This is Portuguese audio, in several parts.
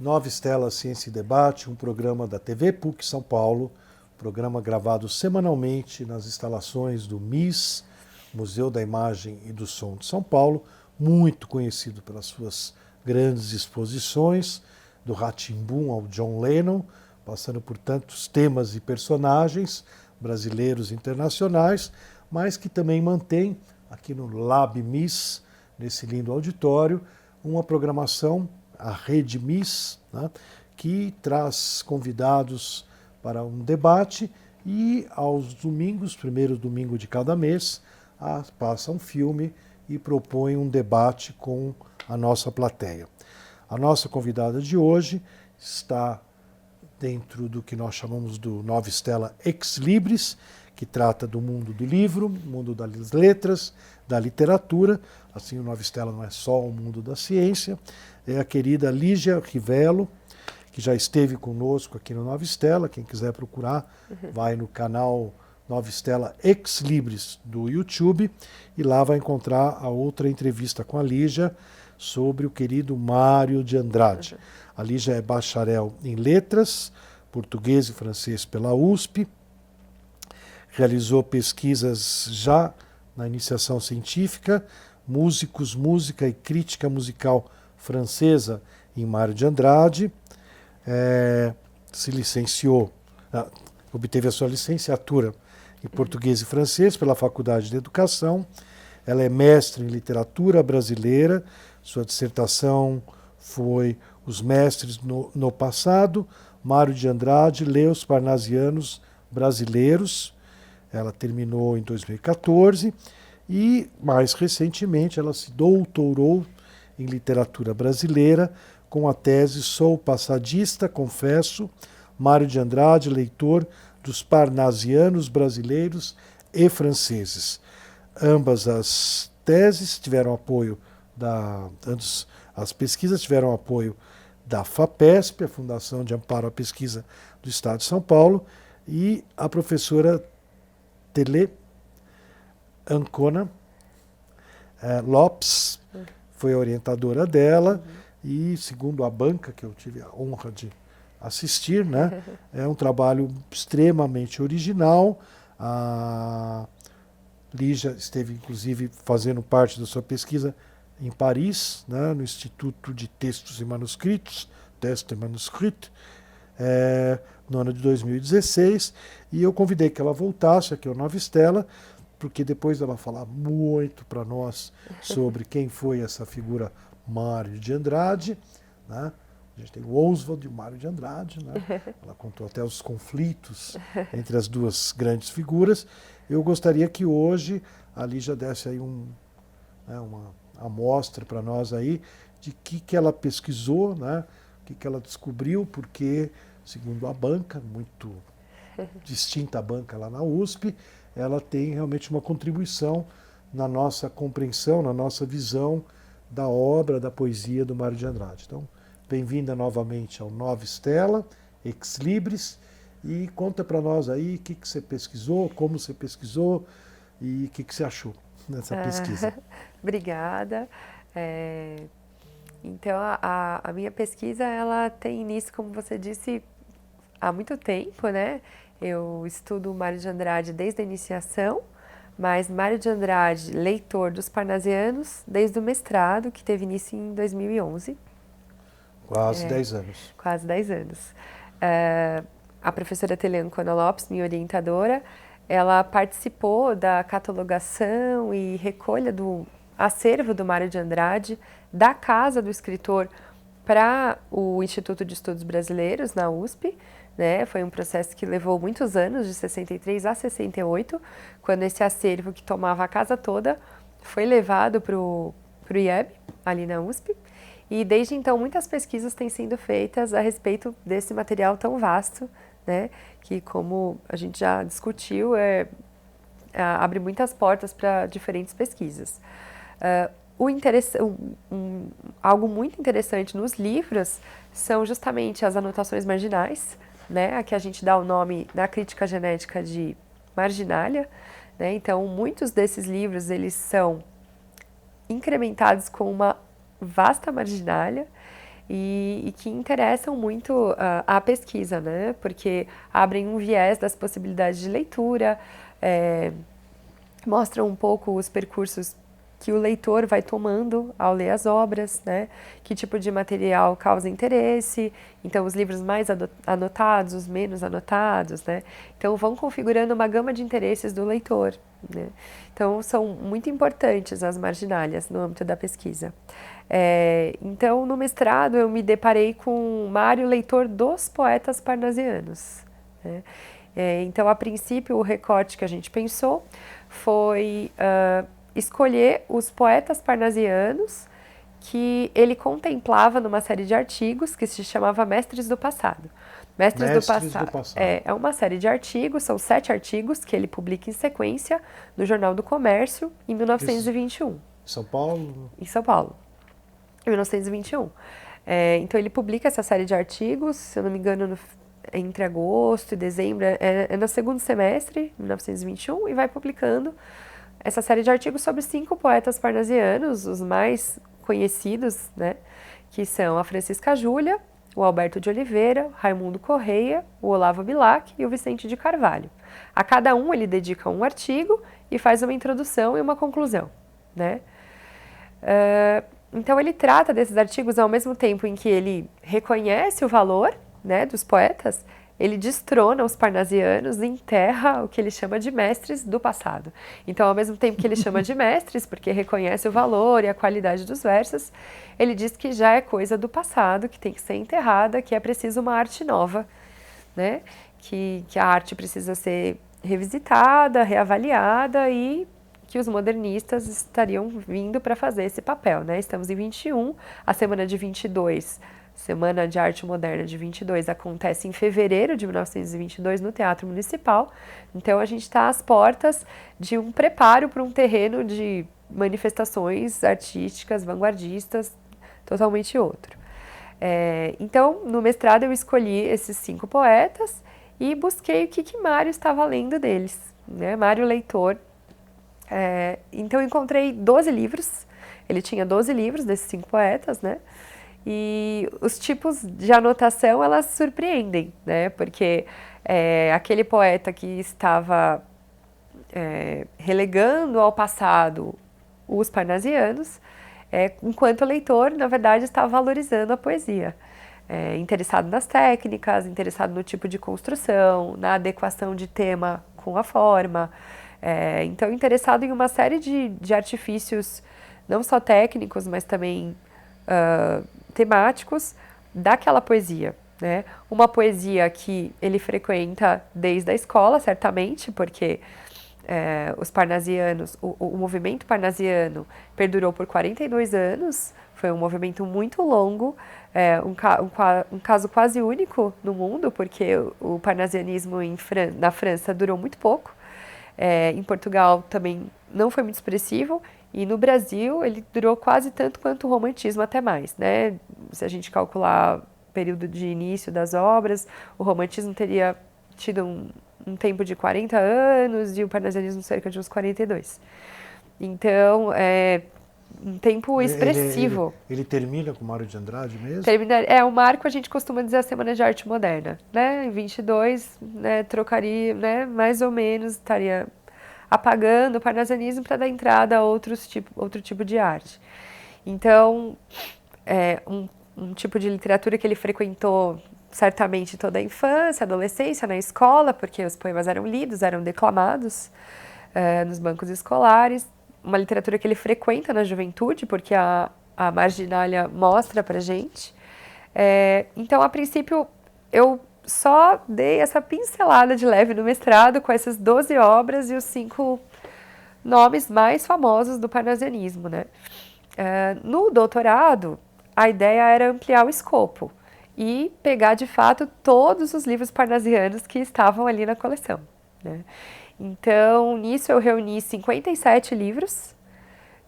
Nova Estela Ciência e Debate, um programa da TV PUC São Paulo, programa gravado semanalmente nas instalações do MIS, Museu da Imagem e do Som de São Paulo, muito conhecido pelas suas grandes exposições, do Rá-Tim-Bum ao John Lennon, passando por tantos temas e personagens brasileiros e internacionais, mas que também mantém, aqui no Lab MIS, nesse lindo auditório, uma programação, a Rede MIS, né, que traz convidados para um debate e aos domingos, primeiro domingo de cada mês, passa um filme e propõe um debate com a nossa plateia. A nossa convidada de hoje está dentro do que nós chamamos do Nova Estela Ex Libris, que trata do mundo do livro, mundo das letras, da literatura. Assim, o Nova Estela não é só o mundo da ciência. É a querida Lígia Rivello, que já esteve conosco aqui no Nova Estela. Quem quiser procurar, vai no canal Nova Estela Ex Libris do YouTube e lá vai encontrar a outra entrevista com a Lígia sobre o querido Mário de Andrade. A Lígia é bacharel em letras, português e francês pela USP, realizou pesquisas já na iniciação científica, músicos, música e crítica musical francesa em Mário de Andrade, se licenciou, obteve a sua licenciatura em português e francês pela Faculdade de Educação. Ela é mestre em literatura brasileira, sua dissertação foi Os Mestres no Passado, Mário de Andrade lê os Parnasianos Brasileiros. Ela terminou em 2014 e, mais recentemente, ela se doutorou em literatura brasileira com a tese Sou Passadista, Confesso, Mário de Andrade, leitor dos Parnasianos brasileiros e franceses. Ambas as teses tiveram apoio as pesquisas tiveram apoio da FAPESP, a Fundação de Amparo à Pesquisa do Estado de São Paulo, e a professora Tele Ancona Lopes foi a orientadora dela, e segundo a banca, que eu tive a honra de assistir, né, é um trabalho extremamente original. A Lígia esteve, inclusive, fazendo parte da sua pesquisa em Paris, né, no Instituto de Textos e Manuscritos, Texte et Manuscrits, no ano de 2016, e eu convidei que ela voltasse aqui ao Nova Estela, porque depois dela falar muito para nós sobre quem foi essa figura Mário de Andrade, né? A gente tem o Oswald e o Mário de Andrade, né? Ela contou até os conflitos entre as duas grandes figuras. Eu gostaria que hoje a Lígia desse aí uma amostra para nós aí de que ela pesquisou, né? O que ela descobriu, porque, segundo a banca, muito distinta a banca lá na USP, ela tem realmente uma contribuição na nossa compreensão, na nossa visão da obra, da poesia do Mário de Andrade. Então, bem-vinda novamente ao Nova Estela, Ex Libris, e conta para nós aí o que você pesquisou, como você pesquisou e o que você achou nessa pesquisa. Obrigada. Então, a minha pesquisa, ela tem início, como você disse, há muito tempo, né? Eu estudo Mário de Andrade desde a iniciação, mas Mário de Andrade, leitor dos Parnasianos, desde o mestrado, que teve início em 2011. Quase 10 anos. Quase 10 anos. A professora Tele Ancona Lopes, minha orientadora, ela participou da catalogação e recolha do acervo do Mário de Andrade, da casa do escritor, para o Instituto de Estudos Brasileiros, na USP, né? Foi um processo que levou muitos anos, de 63 a 68, quando esse acervo que tomava a casa toda foi levado para o IEB, ali na USP. E desde então muitas pesquisas têm sido feitas a respeito desse material tão vasto, né? Que, como a gente já discutiu, abre muitas portas para diferentes pesquisas. Algo muito interessante nos livros são justamente as anotações marginais, né? A que a gente dá o nome na crítica genética de marginália, né? Então, muitos desses livros eles são incrementados com uma vasta marginália e que interessam muito a pesquisa, né? Porque abrem um viés das possibilidades de leitura, mostram um pouco os percursos que o leitor vai tomando ao ler as obras, né? Que tipo de material causa interesse, então os livros mais anotados, os menos anotados, né? Então vão configurando uma gama de interesses do leitor, né? Então são muito importantes as marginálias no âmbito da pesquisa. Então no mestrado eu me deparei com Mário, leitor dos poetas parnasianos, né? Então a princípio o recorte que a gente pensou foi escolher os poetas parnasianos que ele contemplava numa série de artigos que se chamava Mestres do Passado. Mestres do Passado. É uma série de artigos, são 7 artigos que ele publica em sequência no Jornal do Comércio em 1921. Em São Paulo? Em São Paulo, em 1921. Então ele publica essa série de artigos, se eu não me engano, entre agosto e dezembro, no segundo semestre, 1921, e vai publicando essa série de artigos sobre 5 poetas parnasianos, os mais conhecidos, né, que são a Francisca Júlia, o Alberto de Oliveira, Raimundo Correia, o Olavo Bilac e o Vicente de Carvalho. A cada um ele dedica um artigo e faz uma introdução e uma conclusão, né? Então ele trata desses artigos ao mesmo tempo em que ele reconhece o valor, né, dos poetas, ele destrona os parnasianos e enterra o que ele chama de mestres do passado. Então, ao mesmo tempo que ele chama de mestres, porque reconhece o valor e a qualidade dos versos, ele diz que já é coisa do passado, que tem que ser enterrada, que é preciso uma arte nova, né? Que a arte precisa ser revisitada, reavaliada e que os modernistas estariam vindo para fazer esse papel, né? Estamos em 21, a semana de 22, Semana de Arte Moderna de 22, acontece em fevereiro de 1922 no Teatro Municipal. Então a gente está às portas de um preparo para um terreno de manifestações artísticas, vanguardistas, totalmente outro. Então, no mestrado eu escolhi esses 5 poetas e busquei o que Mário estava lendo deles, né? Mário leitor. Então eu encontrei 12 livros, ele tinha 12 livros desses 5 poetas, né? E os tipos de anotação, elas surpreendem, né? Porque aquele poeta que estava relegando ao passado os parnasianos, enquanto leitor, na verdade, estava valorizando a poesia. Interessado nas técnicas, interessado no tipo de construção, na adequação de tema com a forma. Então, interessado em uma série de artifícios, não só técnicos, mas também temáticos daquela poesia, né? Uma poesia que ele frequenta desde a escola, certamente, porque os parnasianos, o movimento parnasiano perdurou por 42 anos, foi um movimento muito longo, um caso quase único no mundo, porque o parnasianismo na França durou muito pouco, em Portugal também não foi muito expressivo, e no Brasil ele durou quase tanto quanto o romantismo, até mais, né? Se a gente calcular o período de início das obras, o romantismo teria tido um tempo de 40 anos e o parnasianismo cerca de uns 42. Então, um tempo expressivo. Ele termina com Mário de Andrade mesmo? O marco a gente costuma dizer a Semana de Arte Moderna, né? Em 22, né, trocaria, né, mais ou menos, estaria apagando o parnasianismo para dar entrada a outro tipo de arte. Então, um tipo de literatura que ele frequentou certamente toda a infância, adolescência, na escola, porque os poemas eram lidos, eram declamados nos bancos escolares. Uma literatura que ele frequenta na juventude, porque a marginália mostra pra gente. Então, a princípio, eu só dei essa pincelada de leve no mestrado com essas 12 obras e os 5 nomes mais famosos do parnasianismo, né? No doutorado, a ideia era ampliar o escopo e pegar, de fato, todos os livros parnasianos que estavam ali na coleção, né? Então, nisso eu reuni 57 livros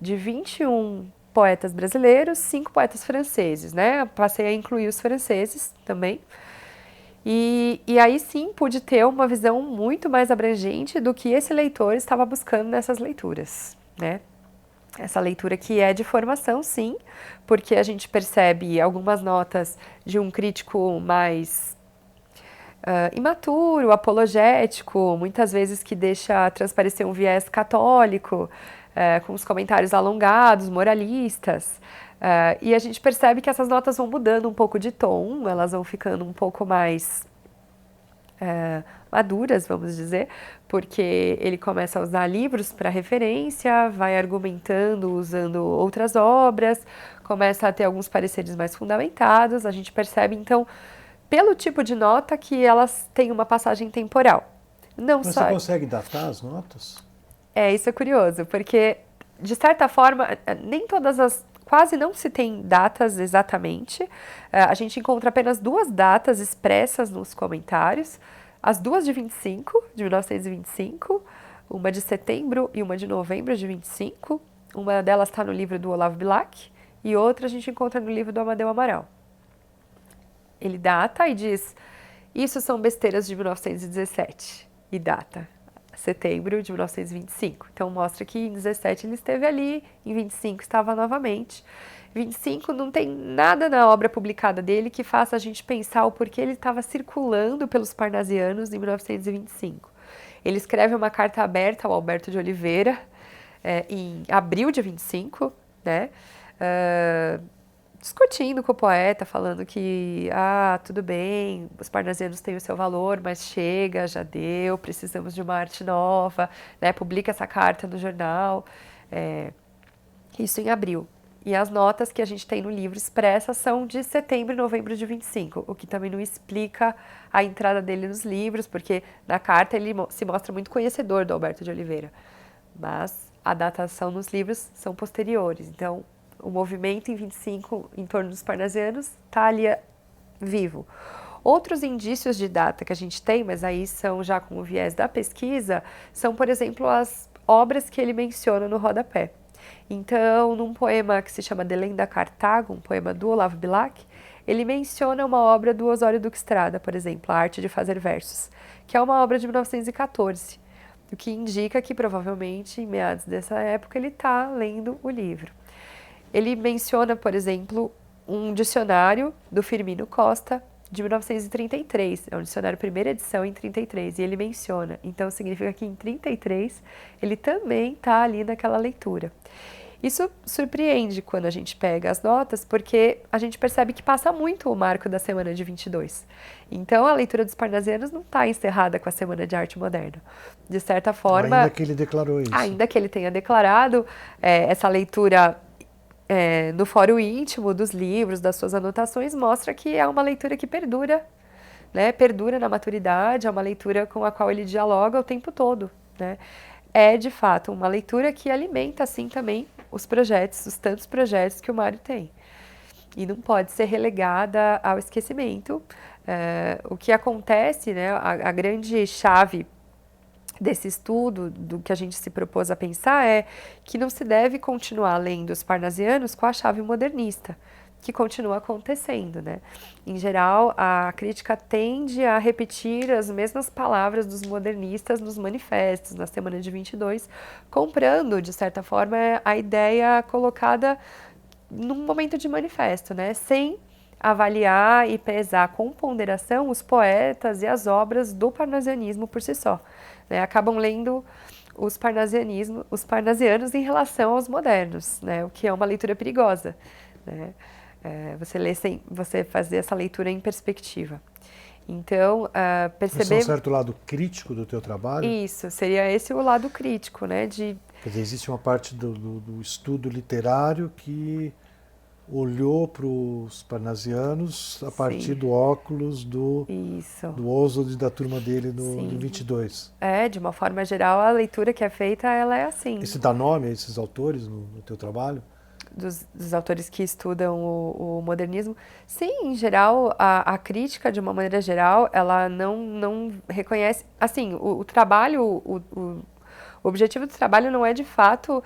de 21 poetas brasileiros, 5 poetas franceses, né? Passei a incluir os franceses também. E aí sim pude ter uma visão muito mais abrangente do que esse leitor estava buscando nessas leituras, né? Essa leitura que é de formação, sim, porque a gente percebe algumas notas de um crítico mais imaturo, apologético, muitas vezes que deixa transparecer um viés católico, com os comentários alongados, moralistas. E a gente percebe que essas notas vão mudando um pouco de tom, elas vão ficando um pouco mais maduras, vamos dizer, porque ele começa a usar livros para referência, vai argumentando usando outras obras, começa a ter alguns pareceres mais fundamentados, a gente percebe então, pelo tipo de nota, que elas têm uma passagem temporal. Não Mas só... você consegue datar as notas? Isso é curioso, porque, de certa forma, nem todas as... Quase não se tem datas exatamente. A gente encontra apenas 2 datas expressas nos comentários. As 2 de 25, de 1925, uma de setembro e uma de novembro de 25. Uma delas está no livro do Olavo Bilac e outra a gente encontra no livro do Amadeu Amaral. Ele data e diz, isso são besteiras de 1917, e data setembro de 1925. Então mostra que em 17 ele esteve ali, em 25 estava novamente. 25 não tem nada na obra publicada dele que faça a gente pensar o porquê ele estava circulando pelos parnasianos em 1925. Ele escreve uma carta aberta ao Alberto de Oliveira em abril de 25, né? Discutindo com o poeta, falando que, tudo bem, os parnasianos têm o seu valor, mas chega, já deu, precisamos de uma arte nova, né? Publica essa carta no jornal, isso em abril. E as notas que a gente tem no livro expressas são de setembro e novembro de 25, o que também não explica a entrada dele nos livros, porque na carta ele se mostra muito conhecedor do Alberto de Oliveira, mas a datação nos livros são posteriores, então o movimento em 25 em torno dos parnasianos está ali vivo. Outros indícios de data que a gente tem, mas aí são já com o viés da pesquisa, são, por exemplo, as obras que ele menciona no rodapé. Então, num poema que se chama Delém da Cartago, um poema do Olavo Bilac, ele menciona uma obra do Osório Duque Estrada, por exemplo, A Arte de Fazer Versos, que é uma obra de 1914, o que indica que provavelmente, em meados dessa época, ele está lendo o livro. Ele menciona, por exemplo, um dicionário do Firmino Costa, de 1933. É um dicionário primeira edição em 33, e ele menciona. Então, significa que em 33 ele também está ali naquela leitura. Isso surpreende quando a gente pega as notas, porque a gente percebe que passa muito o marco da Semana de 22. Então, a leitura dos parnasianos não está encerrada com a Semana de Arte Moderna. De certa forma... Ainda que ele declarou isso. Ainda que ele tenha declarado essa leitura... no fórum íntimo dos livros, das suas anotações, mostra que é uma leitura que perdura, né? Perdura na maturidade, é uma leitura com a qual ele dialoga o tempo todo, né? É, de fato, uma leitura que alimenta, assim, também os projetos, os tantos projetos que o Mário tem. E não pode ser relegada ao esquecimento. O que acontece, né? A grande chave desse estudo, do que a gente se propôs a pensar, é que não se deve continuar lendo os parnasianos com a chave modernista, que continua acontecendo, né? Em geral, a crítica tende a repetir as mesmas palavras dos modernistas nos manifestos, na Semana de 22, comprando, de certa forma, a ideia colocada num momento de manifesto, né? Sem avaliar e pesar com ponderação os poetas e as obras do parnasianismo por si só. Né? Acabam lendo os parnasianos em relação aos modernos, né? O que é uma leitura perigosa, né? Você fazer essa leitura em perspectiva. Então, perceber... Mas é um certo lado crítico do teu trabalho? Isso, seria esse o lado crítico, né? Quer dizer, existe uma parte do estudo literário que olhou para os parnasianos a partir do óculos do Oswald e da turma dele no 22. De uma forma geral, a leitura que é feita, ela é assim. E você dá nome a esses autores no teu trabalho? Dos autores que estudam o modernismo. Sim, em geral, a crítica, de uma maneira geral, ela não reconhece... Assim, o trabalho... O objetivo do trabalho não é, de fato,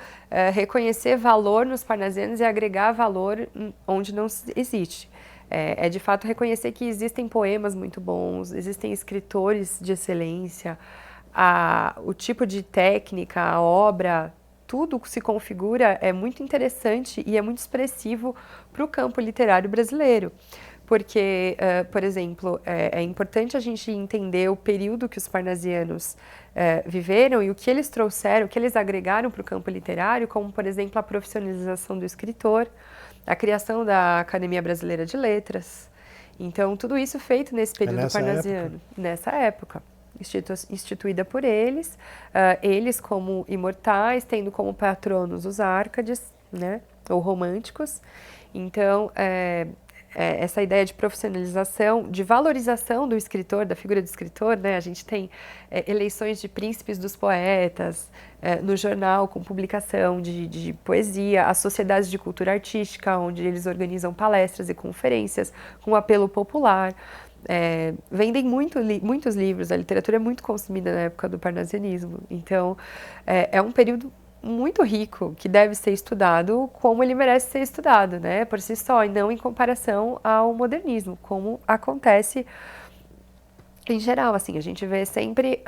reconhecer valor nos parnasianos e agregar valor onde não existe. É, de fato, reconhecer que existem poemas muito bons, existem escritores de excelência, o tipo de técnica, a obra, tudo se configura é muito interessante e é muito expressivo para o campo literário brasileiro. Porque, por exemplo, é importante a gente entender o período que os parnasianos viveram e o que eles trouxeram, o que eles agregaram para o campo literário, como, por exemplo, a profissionalização do escritor, a criação da Academia Brasileira de Letras. Então, tudo isso feito nesse período parnasiano, nessa época, instituída por eles, eles como imortais, tendo como patronos os árcades, né, ou românticos. Então, essa ideia de profissionalização, de valorização do escritor, da figura do escritor, né? A gente tem eleições de príncipes dos poetas no jornal, com publicação de poesia, as sociedades de cultura artística, onde eles organizam palestras e conferências com apelo popular. Vendem muitos livros, a literatura é muito consumida na época do parnasianismo. Então, é um período muito rico, que deve ser estudado como ele merece ser estudado, né, por si só, e não em comparação ao modernismo, como acontece em geral. Assim, a gente vê sempre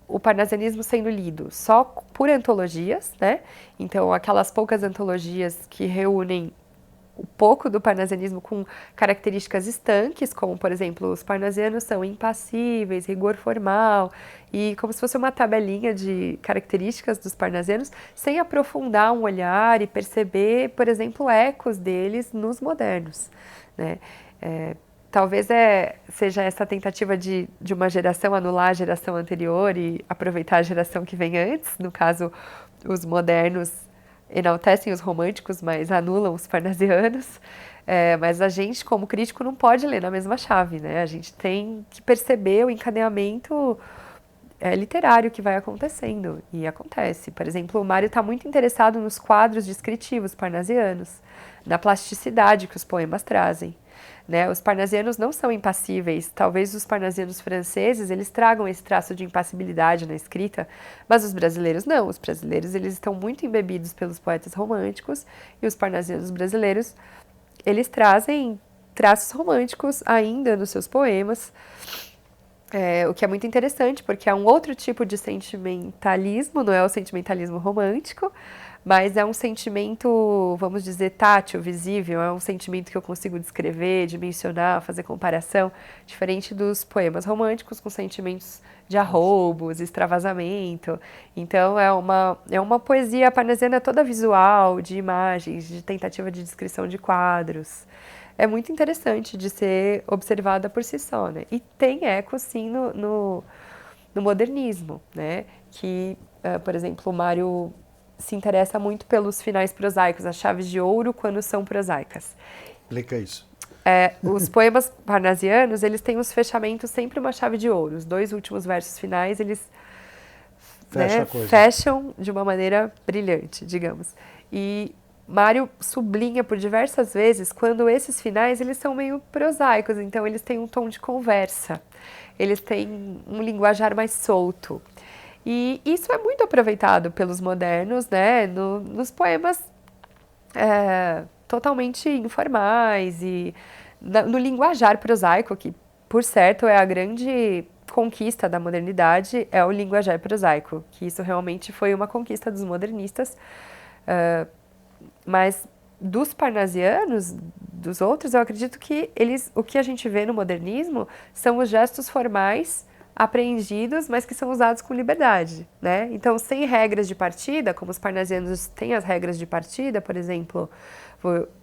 o parnasianismo sendo lido só por antologias, né, então aquelas poucas antologias que reúnem um pouco do parnasianismo com características estanques, como, por exemplo, os parnasianos são impassíveis, rigor formal, e como se fosse uma tabelinha de características dos parnasianos, sem aprofundar um olhar e perceber, por exemplo, ecos deles nos modernos, né? Talvez seja essa tentativa de uma geração anular a geração anterior e aproveitar a geração que vem antes, no caso, os modernos enaltecem os românticos, mas anulam os parnasianos. Mas a gente, como crítico, não pode ler na mesma chave, né? A gente tem que perceber o encadeamento literário que vai acontecendo, e acontece. Por exemplo, o Mário está muito interessado nos quadros descritivos parnasianos, na plasticidade que os poemas trazem. Né? Os parnasianos não são impassíveis. Talvez os parnasianos franceses eles tragam esse traço de impassibilidade na escrita, mas os brasileiros não. Os brasileiros eles estão muito embebidos pelos poetas românticos, e os parnasianos brasileiros eles trazem traços românticos ainda nos seus poemas, o que é muito interessante, porque é um outro tipo de sentimentalismo, não é o sentimentalismo romântico, mas é um sentimento, vamos dizer, tátil, visível, é um sentimento que eu consigo descrever, dimensionar, fazer comparação, diferente dos poemas românticos com sentimentos de arroubos, extravasamento. Então é uma poesia parnasiana toda visual, de imagens, de tentativa de descrição de quadros. É muito interessante de ser observada por si só, né? E tem eco, sim, no modernismo, né? Que, por exemplo, o Mário se interessa muito pelos finais prosaicos, as chaves de ouro quando são prosaicas. Explica isso. Os poemas parnasianos, eles têm os fechamentos sempre uma chave de ouro. Os dois últimos versos finais, eles fecham de uma maneira brilhante, digamos. E Mário sublinha por diversas vezes quando esses finais eles são meio prosaicos, então eles têm um tom de conversa, eles têm um linguajar mais solto. E isso é muito aproveitado pelos modernos, né, nos poemas totalmente informais e no linguajar prosaico, que, por certo, é a grande conquista da modernidade, é o linguajar prosaico, que isso realmente foi uma conquista dos modernistas. Mas dos parnasianos, dos outros, eu acredito que o que a gente vê no modernismo são os gestos formais apreendidos, mas que são usados com liberdade, né? Então, sem regras de partida, como os parnasianos têm as regras de partida, por exemplo,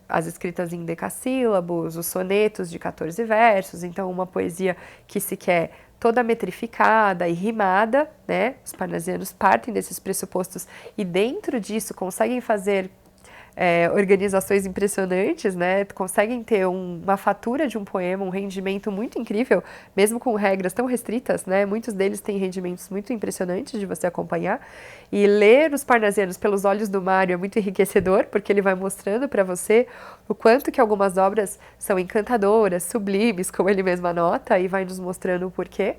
as escritas em decassílabos, os sonetos de 14 versos, então uma poesia que se quer toda metrificada e rimada, né? Os parnasianos partem desses pressupostos e dentro disso conseguem fazer organizações impressionantes, né? Conseguem ter uma fatura de um poema, um rendimento muito incrível, mesmo com regras tão restritas, né? Muitos deles têm rendimentos muito impressionantes de você acompanhar. E ler os parnasianos pelos olhos do Mário é muito enriquecedor, porque ele vai mostrando para você o quanto que algumas obras são encantadoras, sublimes, como ele mesmo anota, e vai nos mostrando o porquê.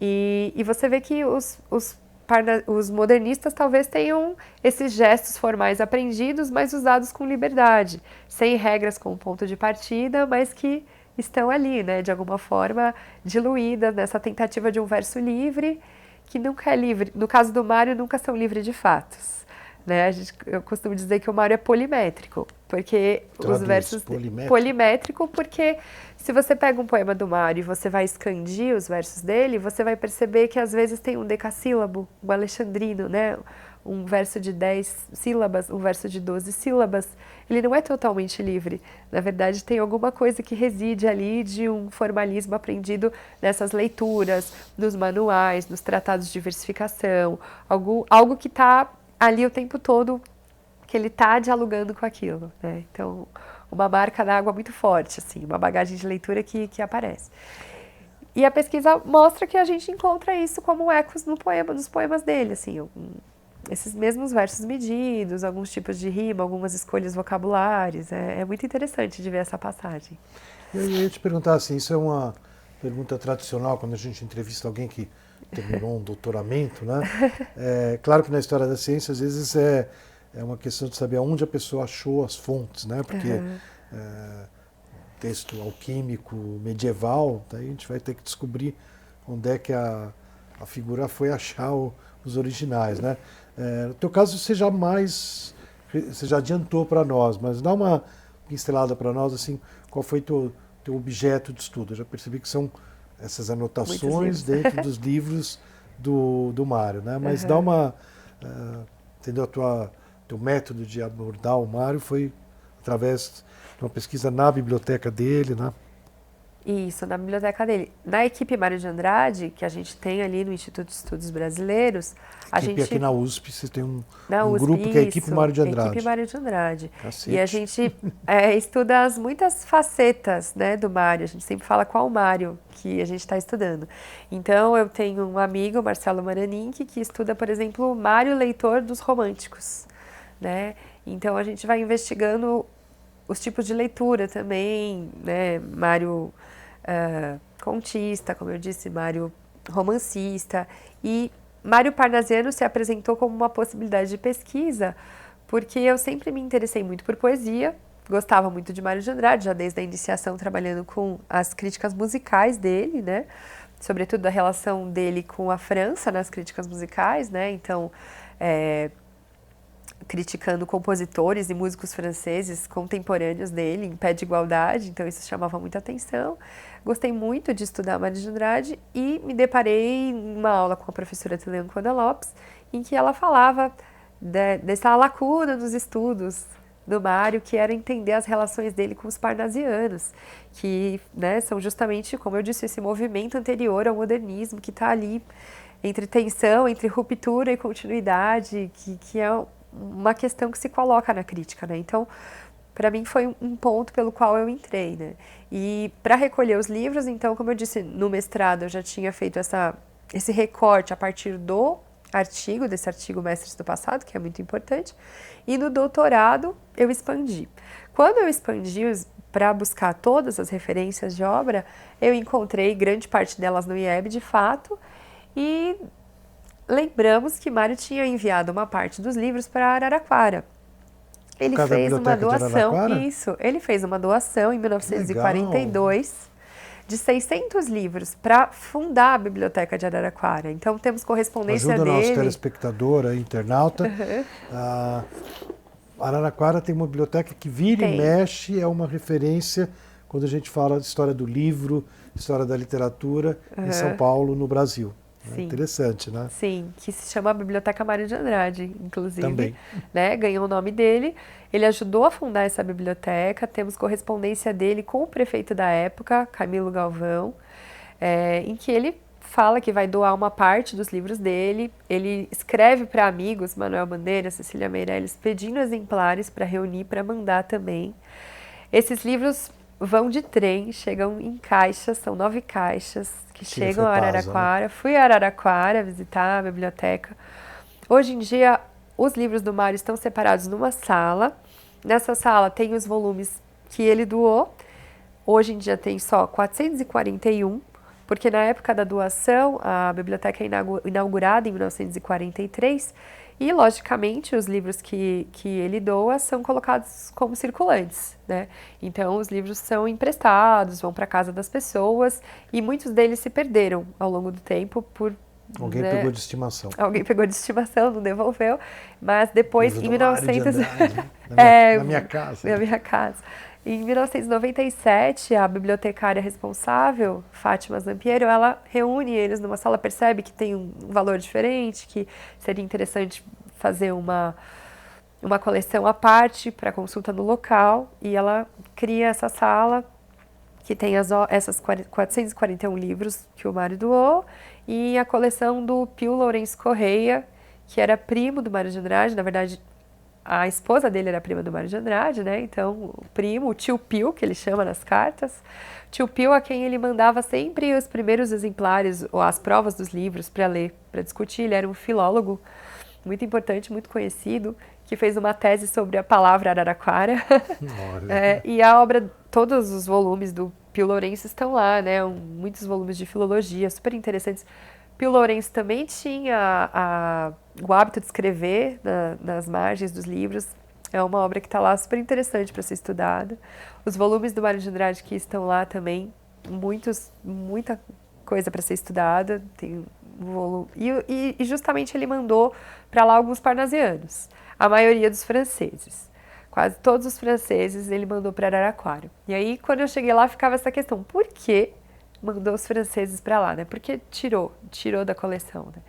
E você vê que os modernistas talvez tenham esses gestos formais aprendidos, mas usados com liberdade, sem regras como ponto de partida, mas que estão ali, né, de alguma forma diluídas nessa tentativa de um verso livre, que nunca é livre. No caso do Mário, nunca são livres de fatos. né? Eu costumo dizer que o Mário é polimétrico, porque Traduz, os versos... Polimétrico, porque se você pega um poema do Mário e você vai expandir os versos dele, você vai perceber que às vezes tem um decassílabo, um alexandrino, né? Um verso de 10 sílabas, um verso de 12 sílabas. Ele não é totalmente livre. Na verdade, tem alguma coisa que reside ali de um formalismo aprendido nessas leituras, nos manuais, nos tratados de versificação, algo que está ali o tempo todo, que ele está dialogando com aquilo, né? Então, uma marca d'água muito forte, assim, uma bagagem de leitura que aparece. E a pesquisa mostra que a gente encontra isso como ecos no poema, nos poemas dele, assim, esses mesmos versos medidos, alguns tipos de rima, algumas escolhas vocabulares. É muito interessante de ver essa passagem. Eu ia te perguntar assim, isso é uma pergunta tradicional quando a gente entrevista alguém que terminou um doutoramento, né? Claro que na história da ciência, às vezes, é uma questão de saber onde a pessoa achou as fontes, né? Porque texto alquímico medieval, daí a gente vai ter que descobrir onde é que a figura foi achar os originais, né? No teu caso, você já adiantou para nós, mas dá uma pincelada para nós, assim, qual foi teu objeto de estudo? Eu já percebi que são essas anotações dentro dos livros do Mário, né? Mas dá uma... entendeu? Teu método de abordar o Mário foi através de uma pesquisa na biblioteca dele, né? Isso, na biblioteca dele. Na equipe Mário de Andrade, que a gente tem ali no Instituto de Estudos Brasileiros, Aqui na USP você tem um USP, grupo que é a equipe Mário de Andrade. Equipe Mário de Andrade. Cacete. E a gente estuda muitas facetas, né, do Mário. A gente sempre fala qual Mário que a gente está estudando. Então, eu tenho um amigo, Marcelo Maraninck, que estuda, por exemplo, o Mário leitor dos românticos, né? Então, a gente vai investigando os tipos de leitura também, né? Mário contista, como eu disse, Mário romancista. E Mário Parnasiano se apresentou como uma possibilidade de pesquisa, porque eu sempre me interessei muito por poesia, gostava muito de Mário de Andrade, já desde a iniciação trabalhando com as críticas musicais dele, né? Sobretudo a relação dele com a França nas críticas musicais, né? Então, criticando compositores e músicos franceses contemporâneos dele, em pé de igualdade, então isso chamava muita atenção. Gostei muito de estudar Mário de Andrade e me deparei em uma aula com a professora Teleâncora Lopes, em que ela falava dessa lacuna nos estudos do Mário, que era entender as relações dele com os parnasianos, que, né, são justamente, como eu disse, esse movimento anterior ao modernismo, que está ali entre tensão, entre ruptura e continuidade, que é uma questão que se coloca na crítica, né? Então, para mim foi um ponto pelo qual eu entrei, né? E para recolher os livros, então, como eu disse, no mestrado eu já tinha feito esse recorte a partir desse artigo Mestres do Passado, que é muito importante, e no doutorado eu expandi. Quando eu expandi para buscar todas as referências de obra, eu encontrei grande parte delas no IEB, de fato, e lembramos que Mário tinha enviado uma parte dos livros para Araraquara. Ele fez uma doação, ele fez uma doação em 1942 de 600 livros para fundar a Biblioteca de Araraquara. Então temos correspondência dele. Ajuda o nosso telespectador, internauta. Araraquara tem uma biblioteca que vira e mexe, é uma referência quando a gente fala de história do livro, história da literatura em São Paulo, no Brasil. Sim. Interessante, né? Sim, que se chama Biblioteca Mário de Andrade, inclusive. Também. Né? Ganhou o nome dele. Ele ajudou a fundar essa biblioteca. Temos correspondência dele com o prefeito da época, Camilo Galvão, em que ele fala que vai doar uma parte dos livros dele. Ele escreve para amigos, Manuel Bandeira, Cecília Meirelles, pedindo exemplares para reunir, para mandar também. Esses livros vão de trem, chegam em caixas, são 9 caixas que chegam a Araraquara. Né? Fui a Araraquara visitar a biblioteca. Hoje em dia, os livros do Mário estão separados numa sala. Nessa sala tem os volumes que ele doou. Hoje em dia tem só 441, porque na época da doação, a biblioteca é inaugurada em 1943, e, logicamente, os livros que ele doa são colocados como circulantes, né? Então, os livros são emprestados, vão para a casa das pessoas, e muitos deles se perderam ao longo do tempo por Alguém né? pegou de estimação. Alguém pegou de estimação, não devolveu, mas depois, em 1900... Na minha casa. Na minha casa. Em 1997, a bibliotecária responsável, Fátima Zampiero, ela reúne eles numa sala, percebe que tem um valor diferente, que seria interessante fazer uma coleção à parte para consulta no local, e ela cria essa sala que tem essas 441 livros que o Mário doou, e a coleção do Pio Lourenço Correia, que era primo do Mário de Andrade. Na verdade, a esposa dele era prima do Mário de Andrade, né? Então, o primo, o tio Pio, que ele chama nas cartas, tio Pio a quem ele mandava sempre os primeiros exemplares, ou as provas dos livros para ler, para discutir. Ele era um filólogo muito importante, muito conhecido, que fez uma tese sobre a palavra Araraquara. E a obra, todos os volumes do Pio Lourenço estão lá, né? Muitos volumes de filologia, super interessantes. Pio Lourenço também tinha o hábito de escrever nas margens dos livros. É uma obra que está lá super interessante para ser estudada. Os volumes do Mário de Andrade que estão lá também, muita coisa para ser estudada. Tem um volume. E justamente ele mandou para lá alguns parnasianos, a maioria dos franceses. Quase todos os franceses ele mandou para Araraquara. E aí, quando eu cheguei lá, ficava essa questão: por que mandou os franceses para lá, né? Porque tirou da coleção, né?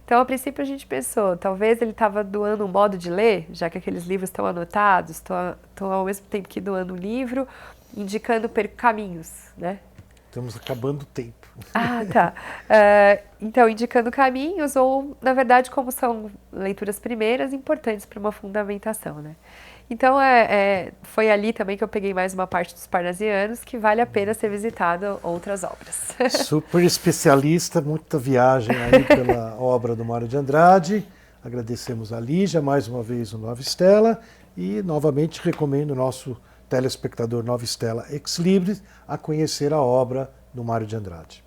Então, a princípio, a gente pensou, talvez ele estava doando um modo de ler, já que aqueles livros estão anotados, estão ao mesmo tempo que doando um livro, indicando caminhos, né? Estamos acabando o tempo. Ah, tá. Então, indicando caminhos, ou, na verdade, como são leituras primeiras, importantes para uma fundamentação, né? Então, foi ali também que eu peguei mais uma parte dos parnasianos, que vale a pena ser visitado outras obras. Super especialista, muita viagem aí pela obra do Mário de Andrade. Agradecemos a Lígia, mais uma vez o Nova Estela, e novamente recomendo o nosso telespectador Nova Estela Ex Libris a conhecer a obra do Mário de Andrade.